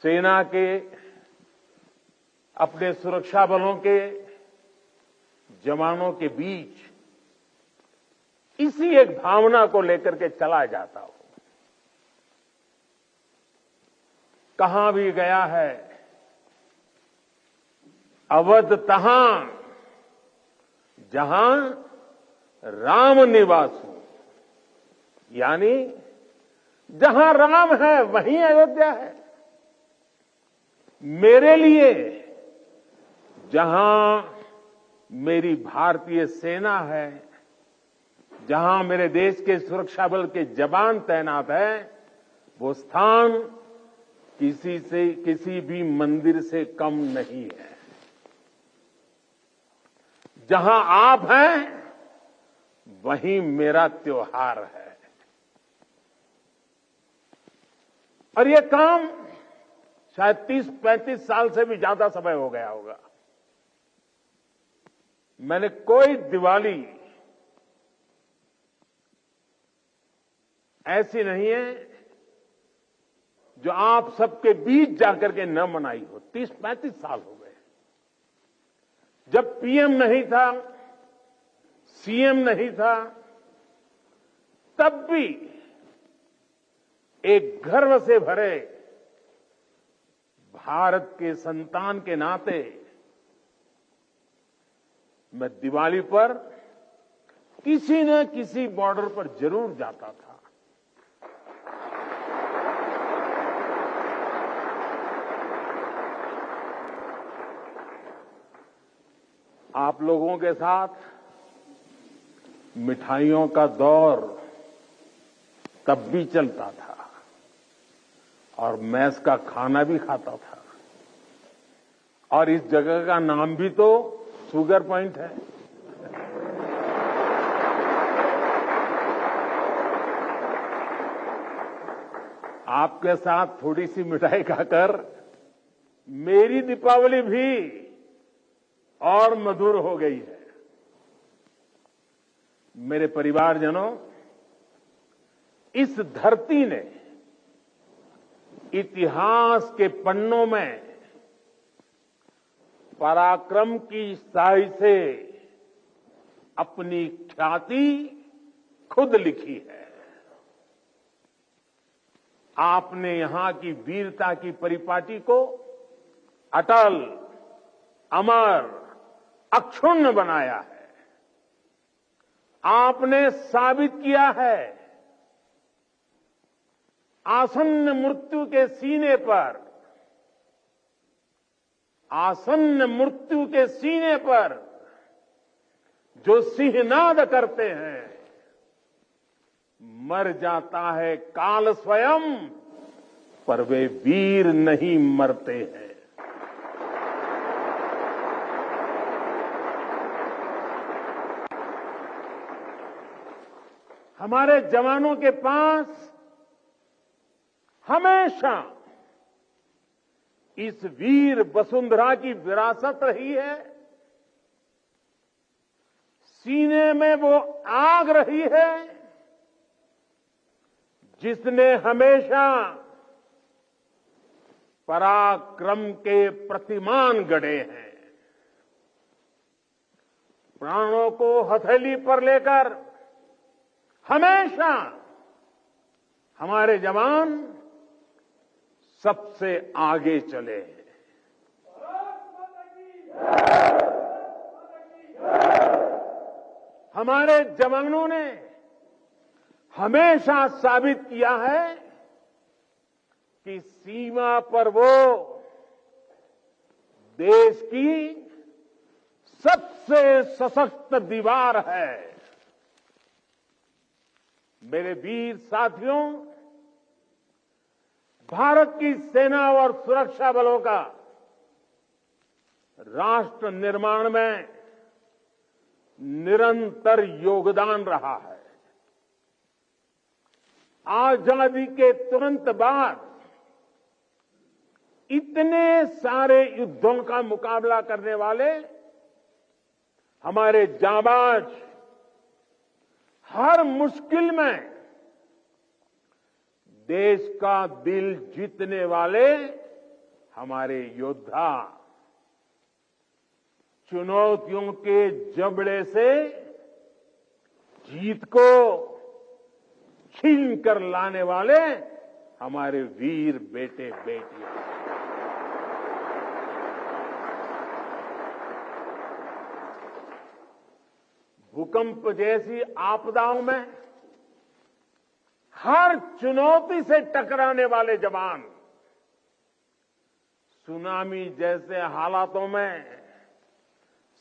सेना के, अपने सुरक्षा बलों के जवानों के बीच इसी एक भावना को लेकर के चला जाता हूं। कहां भी गया है, अवध तहां जहां राम निवासु, यानी जहां राम है वहीं अयोध्या है। मेरे लिए जहां मेरी भारतीय सेना है, जहां मेरे देश के सुरक्षा बल के जवान तैनात हैं, वो स्थान किसी भी मंदिर से कम नहीं है। जहां आप हैं वहीं मेरा त्योहार है। और ये काम शायद 30-35 साल से भी ज्यादा समय हो गया होगा। मैंने कोई दिवाली ऐसी नहीं है जो आप सबके बीच जाकर के न मनाई हो। 30-35 साल हो गए। जब पीएम नहीं था, सीएम नहीं था, तब भी एक गर्व से भरे भारत के संतान के नाते मैं दिवाली पर किसी न किसी बॉर्डर पर जरूर जाता था। आप लोगों के साथ मिठाइयों का दौर तब भी चलता था और मैस का खाना भी खाता था। और इस जगह का नाम भी तो शुगर पॉइंट है। आपके साथ थोड़ी सी मिठाई खाकर मेरी दीपावली भी और मधुर हो गई है। मेरे परिवारजनों, इस धरती ने इतिहास के पन्नों में पराक्रम की स्याही से अपनी ख्याति खुद लिखी है। आपने यहां की वीरता की परिपाटी को अटल, अमर, अक्षुण्ण बनाया है। आपने साबित किया है आसन्न मृत्यु के सीने पर, आसन्न मृत्यु के सीने पर जो सिंहनाद करते हैं, मर जाता है काल स्वयं, पर वे वीर नहीं मरते हैं। हमारे जवानों के पास हमेशा इस वीर वसुंधरा की विरासत रही है। सीने में वो आग रही है जिसने हमेशा पराक्रम के प्रतिमान गढ़े हैं। प्राणों को हथेली पर लेकर हमेशा हमारे जवान सबसे आगे चले हैं। हमारे जवानों ने हमेशा साबित किया है कि सीमा पर वो देश की सबसे सशक्त दीवार है। मेरे वीर साथियों, भारत की सेना और सुरक्षा बलों का राष्ट्र निर्माण में निरंतर योगदान रहा है। आजादी के तुरंत बाद इतने सारे युद्धों का मुकाबला करने वाले हमारे जाबाज, हर मुश्किल में देश का दिल जीतने वाले हमारे योद्धा चुनौतियों के जबड़े से जीत को छीन कर लाने वाले हमारे वीर बेटे बेटियां। भूकंप जैसी आपदाओं में हर चुनौती से टकराने वाले जवान, सुनामी जैसे हालातों में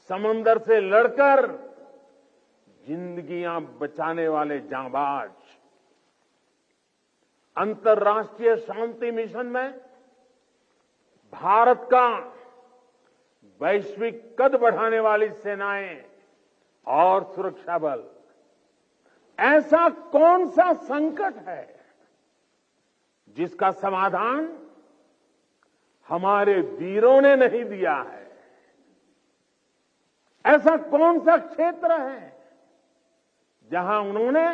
समंदर से लड़कर जिंदगियां बचाने वाले जांबाज, अंतर्राष्ट्रीय शांति मिशन में भारत का वैश्विक कद बढ़ाने वाली सेनाएं और सुरक्षा बल, ऐसा कौन सा संकट है जिसका समाधान हमारे वीरों ने नहीं दिया है? ऐसा कौन सा क्षेत्र है जहां उन्होंने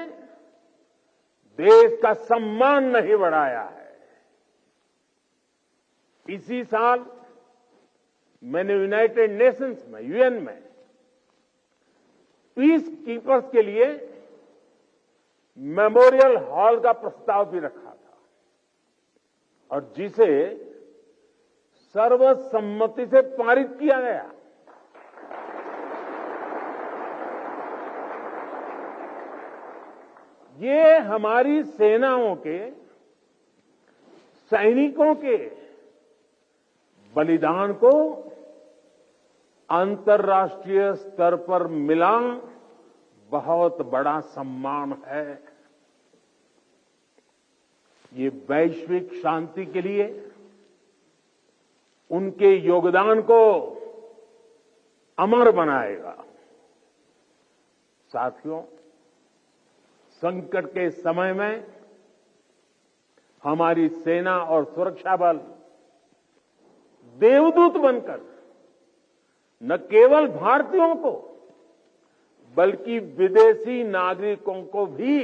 देश का सम्मान नहीं बढ़ाया है? इसी साल मैंने यूनाइटेड नेशंस में, यूएन में पीस कीपर्स के लिए मेमोरियल हॉल का प्रस्ताव भी रखा था और जिसे सर्वसम्मति से पारित किया गया। ये हमारी सेनाओं के, सैनिकों के बलिदान को अंतर्राष्ट्रीय स्तर पर मिला बहुत बड़ा सम्मान है। ये वैश्विक शांति के लिए उनके योगदान को अमर बनाएगा। साथियों, संकट के समय में हमारी सेना और सुरक्षा बल देवदूत बनकर न केवल भारतीयों को बल्कि विदेशी नागरिकों को भी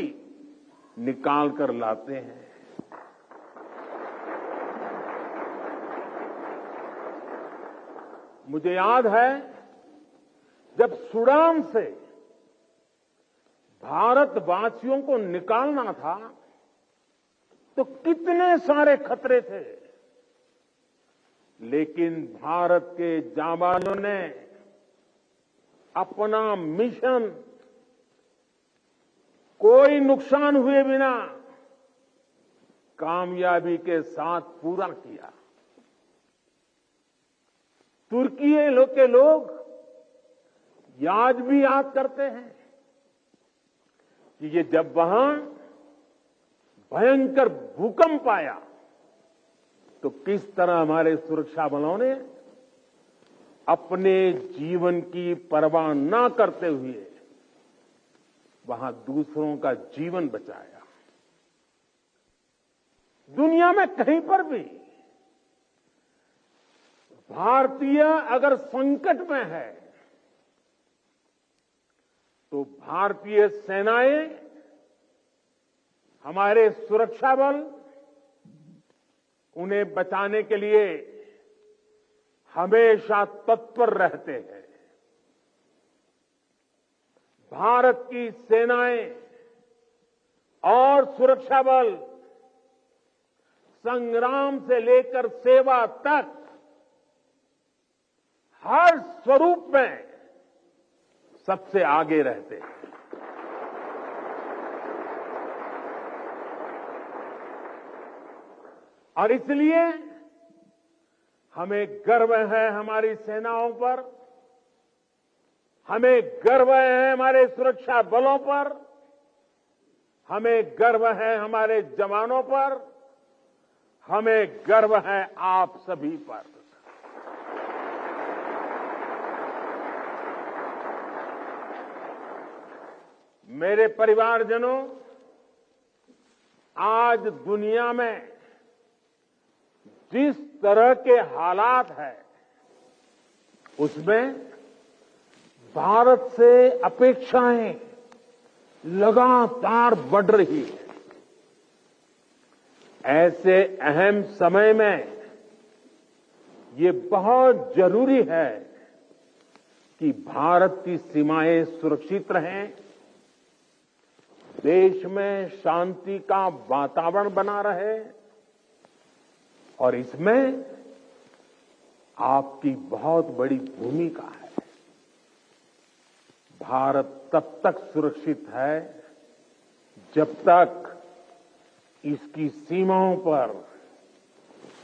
निकाल कर लाते हैं। मुझे याद है जब सूडान से भारतवासियों को निकालना था तो कितने सारे खतरे थे, लेकिन भारत के जांबाजों ने अपना मिशन कोई नुकसान हुए बिना कामयाबी के साथ पूरा किया। तुर्की के लोग आज भी याद करते हैं कि ये जब वहां भयंकर भूकंप आया तो किस तरह हमारे सुरक्षा बलों ने अपने जीवन की परवाह न करते हुए वहां दूसरों का जीवन बचाया। दुनिया में कहीं पर भी भारतीय अगर संकट में है तो भारतीय सेनाएं, हमारे सुरक्षा बल उन्हें बचाने के लिए हमेशा तत्पर रहते हैं। भारत की सेनाएं और सुरक्षा बल संग्राम से लेकर सेवा तक हर स्वरूप में सबसे आगे रहते हैं। और इसलिए हमें गर्व है हमारी सेनाओं पर, हमें गर्व है हमारे सुरक्षा बलों पर, हमें गर्व है हमारे जवानों पर, हमें गर्व है आप सभी पर। मेरे परिवारजनों, आज दुनिया में जिस तरह के हालात हैं उसमें भारत से अपेक्षाएं लगातार बढ़ रही है। ऐसे अहम समय में ये बहुत जरूरी है कि भारत की सीमाएं सुरक्षित रहें, देश में शांति का वातावरण बना रहे और इसमें आपकी बहुत बड़ी भूमिका है। भारत तब तक सुरक्षित है जब तक इसकी सीमाओं पर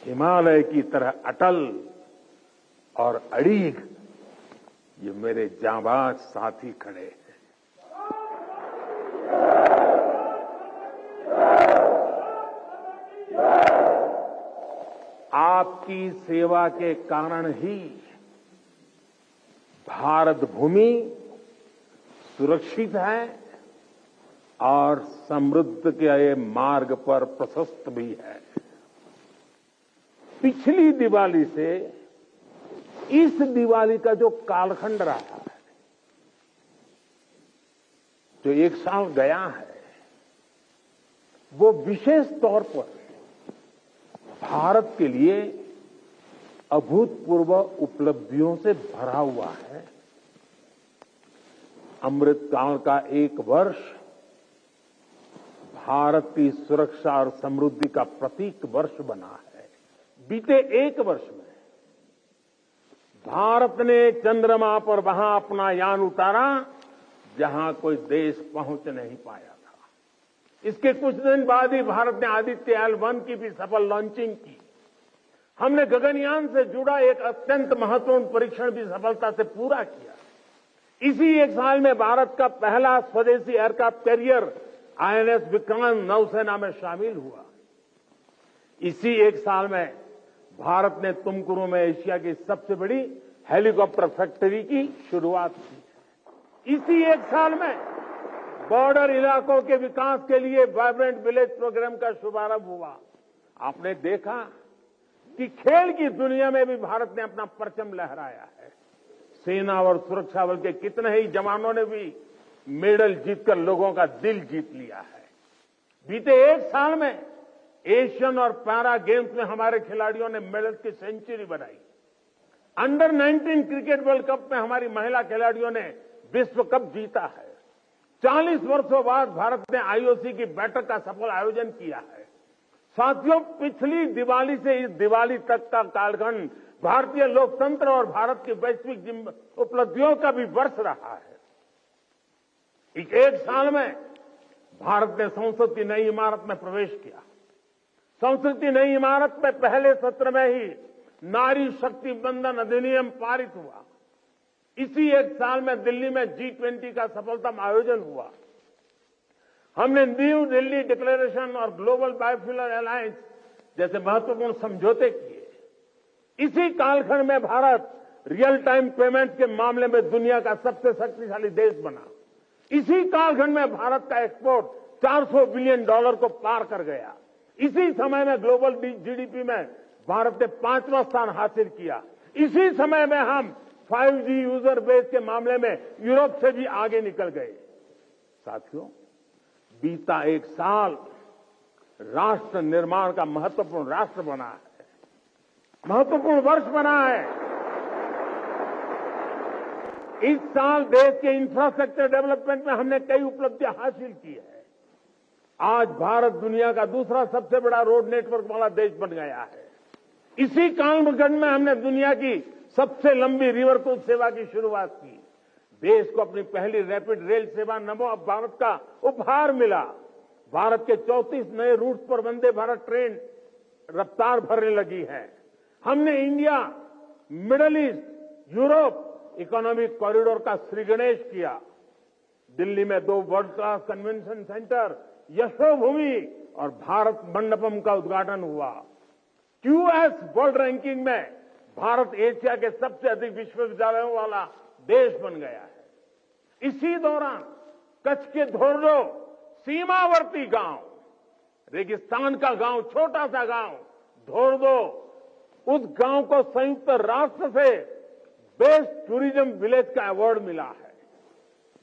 हिमालय की तरह अटल और अड़ीग ये मेरे जांबाज साथी खड़े हैं। आपकी सेवा के कारण ही भारत भूमि सुरक्षित है और समृद्ध के मार्ग पर प्रशस्त भी है। पिछली दिवाली से इस दिवाली का जो कालखंड रहा है, जो एक साल गया है, वो विशेष तौर पर भारत के लिए अभूतपूर्व उपलब्धियों से भरा हुआ है। अमृतकाल का एक वर्ष भारत की सुरक्षा और समृद्धि का प्रतीक वर्ष बना है। बीते एक वर्ष में भारत ने चंद्रमा पर वहां अपना यान उतारा जहां कोई देश पहुंच नहीं पाया था। इसके कुछ दिन बाद ही भारत ने आदित्य L1 की भी सफल लॉन्चिंग की। हमने गगनयान से जुड़ा एक अत्यंत महत्वपूर्ण परीक्षण भी सफलता से पूरा किया। इसी एक साल में भारत का पहला स्वदेशी एयरक्राफ्ट कैरियर INS विक्रांत नौसेना में शामिल हुआ। इसी एक साल में भारत ने तुमकुरू में एशिया की सबसे बड़ी हेलीकॉप्टर फैक्ट्री की शुरुआत की। इसी एक साल में बॉर्डर इलाकों के विकास के लिए वाइब्रेंट विलेज प्रोग्राम का शुभारंभ हुआ। आपने देखा कि खेल की दुनिया में भी भारत ने अपना परचम लहराया है। सेना और सुरक्षा बल के कितने ही जवानों ने भी मेडल जीतकर लोगों का दिल जीत लिया है। बीते एक साल में एशियन और पैरा गेम्स में हमारे खिलाड़ियों ने मेडल की सेंचुरी बनाई। अंडर 19 क्रिकेट वर्ल्ड कप में हमारी महिला खिलाड़ियों ने विश्व कप जीता है। 40 वर्षों बाद भारत ने IOC की बैठक का सफल आयोजन किया है। साथियों, पिछली दिवाली से इस दिवाली तक का कालखंड भारतीय लोकतंत्र और भारत की वैश्विक उपलब्धियों का भी वर्ष रहा है। एक साल में भारत ने संसद की नई इमारत में प्रवेश किया। संसद की नई इमारत में पहले सत्र में ही नारी शक्ति बंधन अधिनियम पारित हुआ। इसी एक साल में दिल्ली में G20 का सफलतम आयोजन हुआ। हमने न्यू दिल्ली डिक्लेरेशन और ग्लोबल बायोफ्यूल अलायंस जैसे महत्वपूर्ण समझौते किए। इसी कालखंड में भारत रियल टाइम पेमेंट के मामले में दुनिया का सबसे शक्तिशाली देश बना। इसी कालखंड में भारत का एक्सपोर्ट $400 बिलियन को पार कर गया। इसी समय में ग्लोबल GDP में भारत ने 5वां स्थान हासिल किया। इसी समय में हम 5G यूजर बेस के मामले में यूरोप से भी आगे निकल गए। साथियों, बीता एक साल राष्ट्र निर्माण का महत्वपूर्ण राष्ट्र बना है, महत्वपूर्ण वर्ष बना है। इस साल देश के इंफ्रास्ट्रक्चर डेवलपमेंट में हमने कई उपलब्धियां हासिल की है। आज भारत दुनिया का दूसरा सबसे बड़ा रोड नेटवर्क वाला देश बन गया है। इसी कालखंड में हमने दुनिया की सबसे लंबी रिवर क्रूज सेवा की शुरुआत की। देश को अपनी पहली रैपिड रेल सेवा नमो भारत का उपहार मिला। भारत के 34 नए रूट्स पर वंदे भारत ट्रेन रफ्तार भरने लगी है। हमने India, middle east, Europe economic corridor का श्रीगणेश किया। दिल्ली में 2 world class convention centre, Yashobhoomi और भारत मंडपम का उद्घाटन हुआ। QS वर्ल्ड रैंकिंग में भारत एशिया के सबसे अधिक विश्वविद्यालयों वाला देश बन गया है। इसी दौरान कच्छ के धोर्डो सीमावर्ती गांव, रेगिस्तान का गांव, छोटा सा गांव धोर्डो, उस गांव को संयुक्त राष्ट्र से बेस्ट टूरिज्म विलेज का अवार्ड मिला है।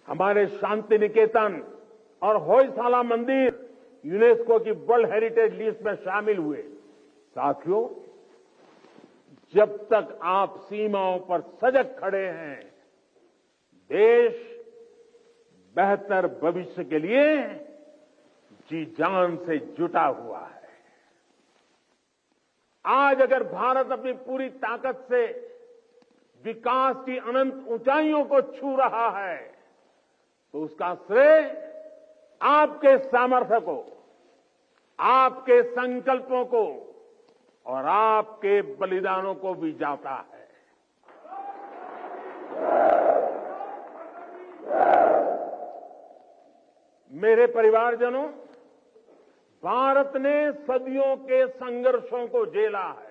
हमारे शांति निकेतन और होयसाला मंदिर यूनेस्को की वर्ल्ड हेरिटेज लिस्ट में शामिल हुए। साथियों, जब तक आप सीमाओं पर सजग खड़े हैं, देश बेहतर भविष्य के लिए जी जान से जुटा हुआ है। आज अगर भारत अपनी पूरी ताकत से विकास की अनंत ऊंचाइयों को छू रहा है, तो उसका श्रेय आपके सामर्थ्य को, आपके संकल्पों को और आपके बलिदानों को भी जाता है। मेरे परिवारजनों, भारत ने सदियों के संघर्षों को झेला है,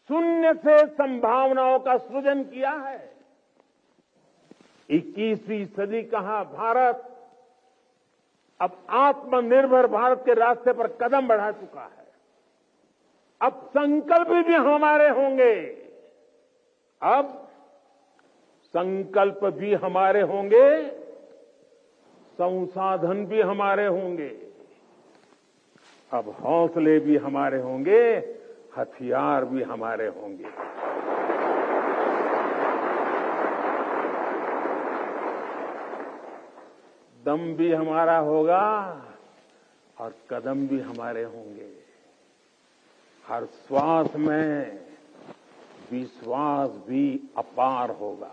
शून्य से संभावनाओं का सृजन किया है। 21वीं सदी का भारत अब आत्मनिर्भर भारत के रास्ते पर कदम बढ़ा चुका है। अब संकल्प भी हमारे होंगे, अब संकल्प भी हमारे होंगे, संसाधन भी हमारे होंगे, अब हौसले भी हमारे होंगे, हथियार भी हमारे होंगे। दम भी हमारा होगा और कदम भी हमारे होंगे। हर श्वास में विश्वास भी अपार होगा।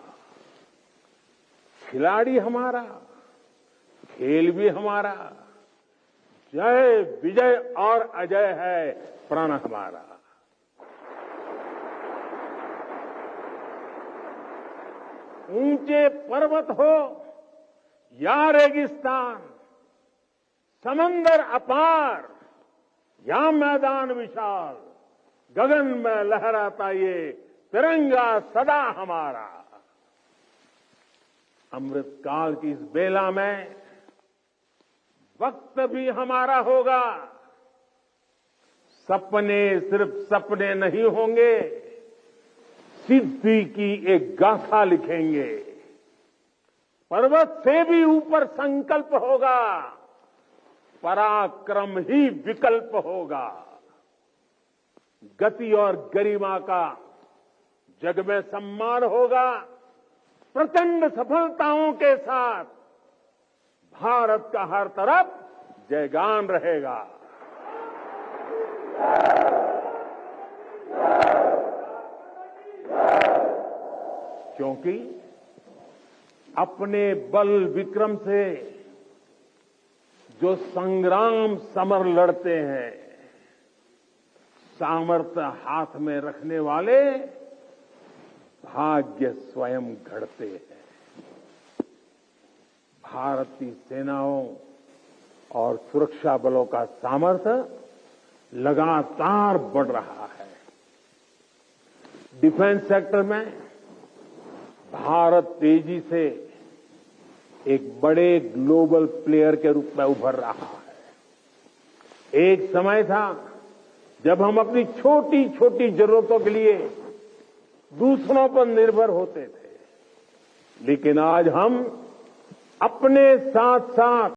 खिलाड़ी हमारा, खेल भी हमारा, जय विजय और अजय है प्रण हमारा। ऊंचे पर्वत हो या रेगिस्तान, समंदर अपार या मैदान विशाल, गगन में लहराता ये तिरंगा सदा हमारा। अमृतकाल की इस बेला में वक्त भी हमारा होगा। सपने सिर्फ सपने नहीं होंगे, सिद्धि की एक गाथा लिखेंगे। पर्वत से भी ऊपर संकल्प होगा, पराक्रम ही विकल्प होगा। गति और गरिमा का जग में सम्मान होगा। प्रचंड सफलताओं के साथ भारत का हर तरफ जयगान रहेगा। क्योंकि अपने बल विक्रम से जो संग्राम समर लड़ते हैं, सामर्थ्य हाथ में रखने वाले भाग्य स्वयं घड़ते हैं। भारतीय सेनाओं और सुरक्षा बलों का सामर्थ्य लगातार बढ़ रहा है। डिफेंस सेक्टर में भारत तेजी से एक बड़े ग्लोबल प्लेयर के रूप में उभर रहा है। एक समय था जब हम अपनी छोटी छोटी जरूरतों के लिए दूसरों पर निर्भर होते थे, लेकिन आज हम अपने साथ साथ